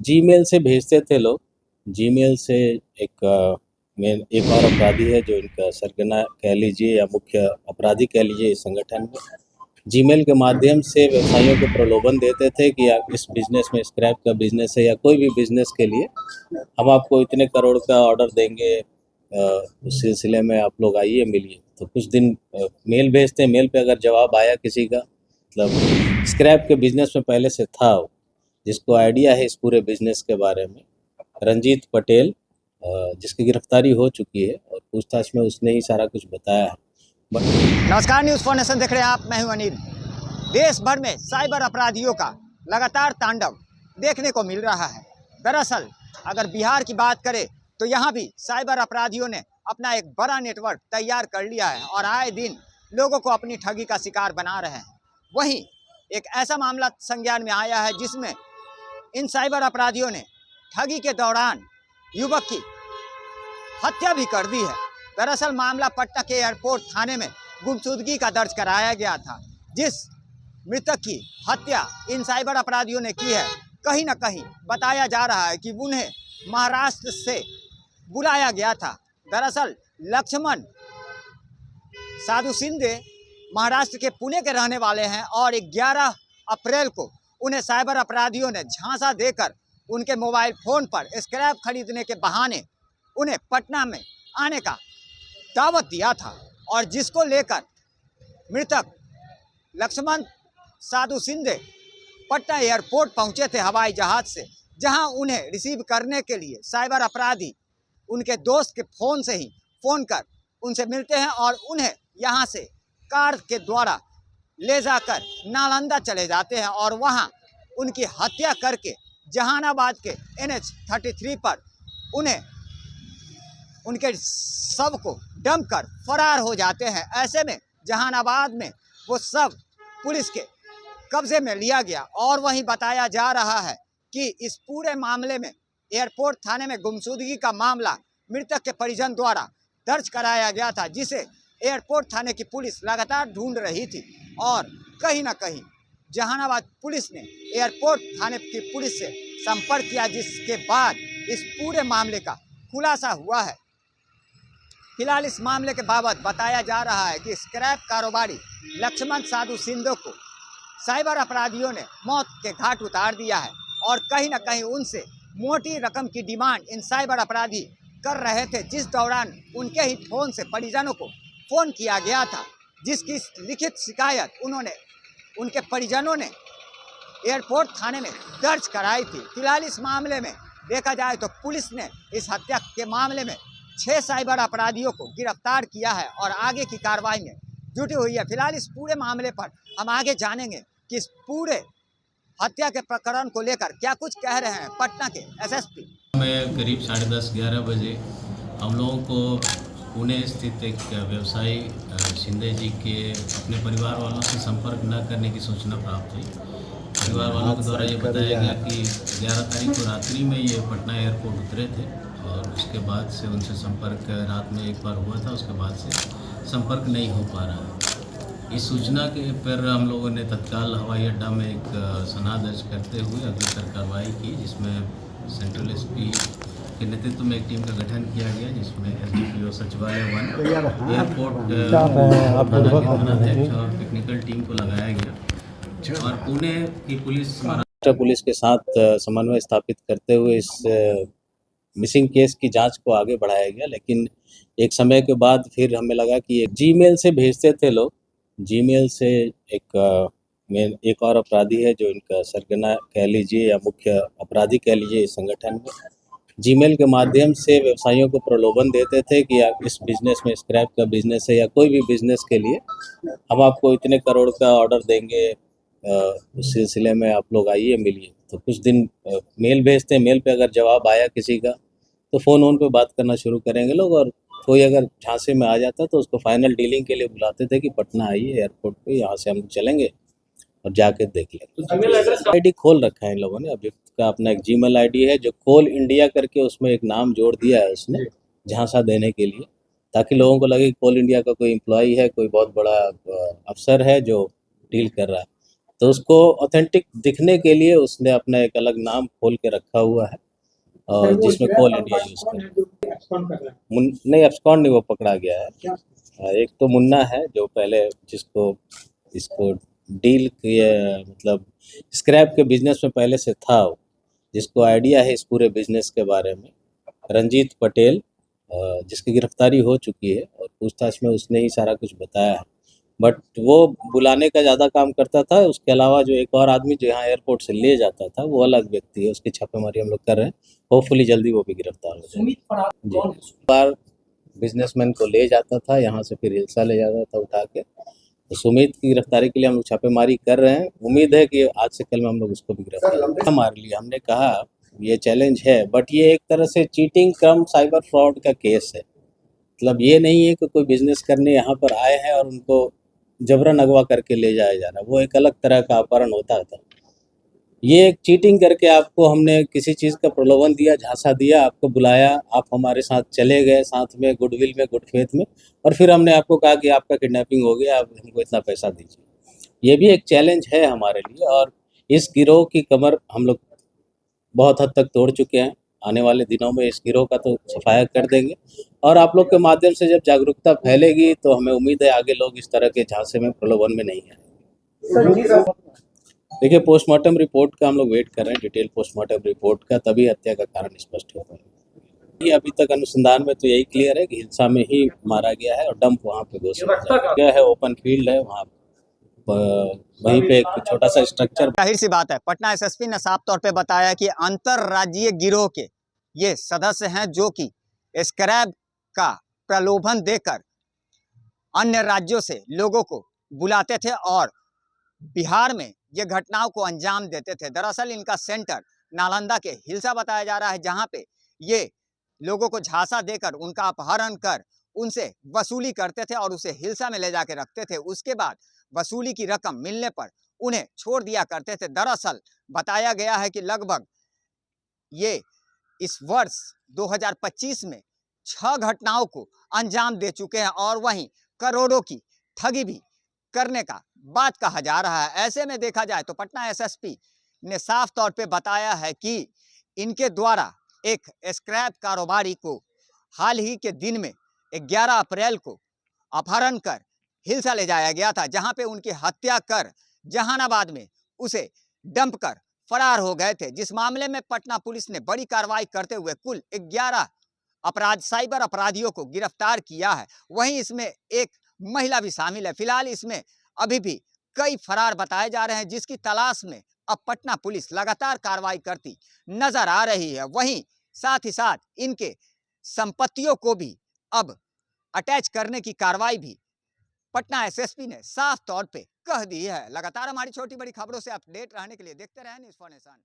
Gmail से भेजते थे लोग। जीमेल से एक और अपराधी है जो इनका सरगना कह लीजिए या मुख्य अपराधी कह लीजिए इस संगठन में। जीमेल के माध्यम से व्यवसायियों को प्रलोभन देते थे कि आप इस बिज़नेस में, स्क्रैप का बिज़नेस है या कोई भी बिज़नेस के लिए हम आपको इतने करोड़ का ऑर्डर देंगे, उस सिलसिले में आप लोग आइए मिलिए। तो कुछ दिन मेल भेजते हैं, मेल पे अगर जवाब आया किसी का, मतलब स्क्रैप के बिज़नेस में पहले से था वो, जिसको आइडिया है इस पूरे बिज़नेस के बारे में, रंजीत पटेल, जिसकी गिरफ्तारी हो चुकी है और पूछताछ में उसने ही सारा कुछ बताया है। नमस्कार, न्यूज़ फॉर नेशन देख रहे हैं आप। मैं हूं अनिल। देश भर में साइबर अपराधियों का लगातार तांडव देखने को मिल रहा है। दरअसल अगर बिहार की बात करें तो यहाँ भी साइबर अपराधियों ने अपना एक बड़ा नेटवर्क तैयार कर लिया है और आए दिन लोगों को अपनी ठगी का शिकार बना रहे हैं। वहीं एक ऐसा मामला संज्ञान में आया है जिसमें इन साइबर अपराधियों ने ठगी के दौरान युवक की हत्या भी कर दी है। दरअसल मामला पटना के एयरपोर्ट थाने में गुमशुदगी का दर्ज कराया गया था। जिस मृतक की हत्या इन साइबर अपराधियों ने की है, कहीं ना कहीं बताया जा रहा है कि उन्हें महाराष्ट्र से बुलाया गया था। दरअसल लक्ष्मण साधु सिंधे महाराष्ट्र के पुणे के रहने वाले हैं और 11 अप्रैल को उन्हें साइबर अपराधियों ने झांसा देकर उनके मोबाइल फ़ोन पर स्क्रैप खरीदने के बहाने उन्हें पटना में आने का दावत दिया था और जिसको लेकर मृतक लक्ष्मण साधु सिंधे पटना एयरपोर्ट पहुंचे थे हवाई जहाज से, जहां उन्हें रिसीव करने के लिए साइबर अपराधी उनके दोस्त के फ़ोन से ही फ़ोन कर उनसे मिलते हैं और उन्हें यहां से कार के द्वारा ले जाकर नालंदा चले जाते हैं और वहां उनकी हत्या करके जहानाबाद के NH 33 पर उन्हें उनके शव को डंप कर फरार हो जाते हैं। ऐसे में जहानाबाद में वो शव पुलिस के कब्जे में लिया गया और वहीं बताया जा रहा है कि इस पूरे मामले में एयरपोर्ट थाने में गुमशुदगी का मामला मृतक के परिजन द्वारा दर्ज कराया गया था, जिसे एयरपोर्ट थाने की पुलिस लगातार ढूंढ रही थी और कहीं ना कहीं जहानाबाद पुलिस ने एयरपोर्ट थाने की पुलिस से संपर्क किया, जिसके बाद इस पूरे मामले का खुलासा हुआ है। फिलहाल इस मामले के बाबत बताया जा रहा है कि स्क्रैप कारोबारी लक्ष्मण साधु सिंधे को साइबर अपराधियों ने मौत के घाट उतार दिया है और कहीं ना कहीं उनसे मोटी रकम की डिमांड इन साइबर अपराधी कर रहे थे, जिस दौरान उनके ही फ़ोन से परिजनों को फ़ोन किया गया था, जिसकी लिखित शिकायत उनके परिजनों ने एयरपोर्ट थाने में दर्ज कराई थी। फिलहाल इस मामले में देखा जाए तो पुलिस ने इस हत्या के मामले में 6 साइबर अपराधियों को गिरफ्तार किया है और आगे की कार्रवाई में जुटी हुई है। फिलहाल इस पूरे मामले पर हम आगे जानेंगे कि इस पूरे हत्या के प्रकरण को लेकर क्या कुछ कह रहे हैं पटना के SSP। में करीब 10:30-11 बजे हम लोगों को पुणे स्थित एक व्यवसायी शिंदे जी के अपने परिवार वालों से संपर्क न करने की सूचना प्राप्त हुई। परिवार वालों के द्वारा ये बताया गया कि 11 तारीख को रात्रि में ये पटना एयरपोर्ट उतरे थे और उसके बाद से उनसे संपर्क रात में एक बार हुआ था, उसके बाद से संपर्क नहीं हो पा रहा है। इस सूचना के पर हम लोगों ने तत्काल हवाई अड्डा में एक सनहा दर्ज करते हुए अग्रसर कार्रवाई की, जिसमें सेंट्रल SP के नेतृत्व में एक टीम का गठन किया गया, जिसमें SDPO सचिवालय 1 एयरपोर्ट थानाध्यक्ष और टेक्निकल टीम को लगाया गया और पुणे की पुलिस, महाराष्ट्र पुलिस के साथ समन्वय स्थापित करते हुए इस मिसिंग केस की जांच को आगे बढ़ाया गया। लेकिन एक समय के बाद फिर हमें लगा कि जीमेल से भेजते थे लोग। जीमेल से एक और अपराधी है जो इनका सरगना कह लीजिए या मुख्य अपराधी कह लीजिए इस संगठन में। जीमेल के माध्यम से व्यवसायियों को प्रलोभन देते थे कि आप इस बिज़नेस में, स्क्रैप का बिज़नेस है या कोई भी बिज़नेस के लिए हम आपको इतने करोड़ का ऑर्डर देंगे, उस सिलसिले में आप लोग आइए मिलिए। तो कुछ दिन मेल भेजते हैं, मेल पे अगर जवाब आया किसी का तो फ़ोन पे बात करना शुरू करेंगे लोग और कोई अगर झांसे में आ जाता तो उसको फाइनल डीलिंग के लिए बुलाते थे कि पटना आइए एयरपोर्ट पे, यहाँ से हम चलेंगे और जाके देख लेंगे। ID खोल रखा है इन लोगों ने। अभियुक्त का अपना एक जीमेल ID है जो कोल इंडिया करके उसमें एक नाम जोड़ दिया है उसने झांसा देने के लिए, ताकि लोगों को लगे कि कोल इंडिया का कोई एम्प्लॉई है, कोई बहुत बड़ा अफसर है जो डील कर रहा है। तो उसको ऑथेंटिक दिखने के लिए उसने अपना एक अलग नाम खोल के रखा हुआ है और जिसमें कोल इंडिया यूज कर नहीं, एब्सकॉन्ड नहीं, वो पकड़ा गया है। एक तो मुन्ना है जो पहले जिसको इसको डील किए, मतलब स्क्रैप के बिजनेस में पहले से था वो, जिसको आइडिया है इस पूरे बिजनेस के बारे में। रंजीत पटेल, जिसकी गिरफ्तारी हो चुकी है और पूछताछ में उसने ही सारा कुछ बताया है, बट वो बुलाने का ज़्यादा काम करता था। उसके अलावा जो एक और आदमी जो यहाँ एयरपोर्ट से ले जाता था वो अलग व्यक्ति है, उसकी छापेमारी हम लोग कर रहे हैं। होपफुली जल्दी वो भी गिरफ्तार हो जाए। जी, बार बिजनेसमैन को ले जाता था यहाँ से, फिर हिलसा ले जाता था उठा के। तो सुमित की गिरफ्तारी के लिए हम लोग छापेमारी कर रहे हैं। उम्मीद है कि आज से कल में हम लोग उसको भी गिरफ्तार हमारे लिए। हमने कहा ये चैलेंज है, बट ये एक तरह से चीटिंग कम साइबर फ्रॉड का केस है। मतलब ये नहीं है कि कोई बिजनेस करने यहाँ पर आए हैं और उनको जबरन अगवा करके ले जाया जा रहा है, वो एक अलग तरह का अपहरण होता था। ये एक चीटिंग करके आपको हमने किसी चीज़ का प्रलोभन दिया, झांसा दिया, आपको बुलाया, आप हमारे साथ चले गए, साथ में गुडविल में, गुड फेथ में, और फिर हमने आपको कहा कि आपका किडनैपिंग हो गया, आप हमको इतना पैसा दीजिए। ये भी एक चैलेंज है हमारे लिए और इस गिरोह की कमर हम लोग बहुत हद तक तोड़ चुके हैं। आने वाले दिनों में इस गिरोह का तो सफाया कर देंगे और आप लोग के माध्यम से जब जागरूकता फैलेगी तो हमें उम्मीद है आगे लोग इस तरह के झांसे में, प्रलोभन में नहीं आएंगे। देखिए, पोस्टमार्टम रिपोर्ट का हम लोग वेट कर रहे हैं, डिटेल पोस्टमार्टम रिपोर्ट का, तभी हत्या का कारण स्पष्ट हो पाएगा। ये अभी तक अनुसंधान में तो यही क्लियर है कि हिंसा में ही मारा गया है और डंप वहाँ पे घोषित गया है, ओपन फील्ड है वहाँ, वहीं पे एक छोटा सा स्ट्रक्चर। जाहिर सी बात है, पटना एसएसपी ने साफ तौर पे बताया कि अंतरराज्यीय गिरोह के ये सदस्य हैं जो कि स्क्रैप का प्रलोभन देकर अन्य राज्यों से लोगों को बुलाते थे और बिहार में ये घटनाओं को अंजाम देते थे। दरअसल इनका सेंटर नालंदा के हिलसा बताया जा रहा है, जहां पे ये लोगों को झांसा देकर उनका अपहरण कर उनसे वसूली करते थे और उसे हिलसा में ले जाके रखते थे। उसके बाद वसूली की रकम मिलने पर उन्हें छोड़ दिया करते थे। दरअसल बताया गया है कि लगभग ये इस वर्ष 2025 में 6 घटनाओं को अंजाम दे चुके हैं और वहीं करोड़ों की ठगी भी करने का बात कहा जा रहा है। ऐसे में देखा जाए तो पटना एसएसपी ने साफ तौर पे बताया है कि इनके द्वारा एक स्क्रैप कारोबारी को हाल ही के दिन में 11 अप्रैल को अपहरण कर हिलसा ले जाया गया था, जहां पे उनकी हत्या कर जहानाबाद में उसे डंप कर फरार हो गए थे। जिस मामले में पटना पुलिस ने बड़ी कार्रवाई करते हुए कुल 11 साइबर अपराधियों को गिरफ्तार किया है। वहीं इसमें एक महिला भी शामिल है। फिलहाल इसमें अभी भी कई फरार बताए जा रहे हैं, जिसकी तलाश में अब पटना पुलिस लगातार कार्रवाई करती नजर आ रही है। वहीं साथ ही साथ इनके संपत्तियों को भी अब अटैच करने की कार्रवाई भी पटना एसएसपी ने साफ तौर पे कह दी है। लगातार हमारी छोटी बड़ी खबरों से अपडेट रहने के लिए देखते रहें न्यूज़ फॉर नेशन।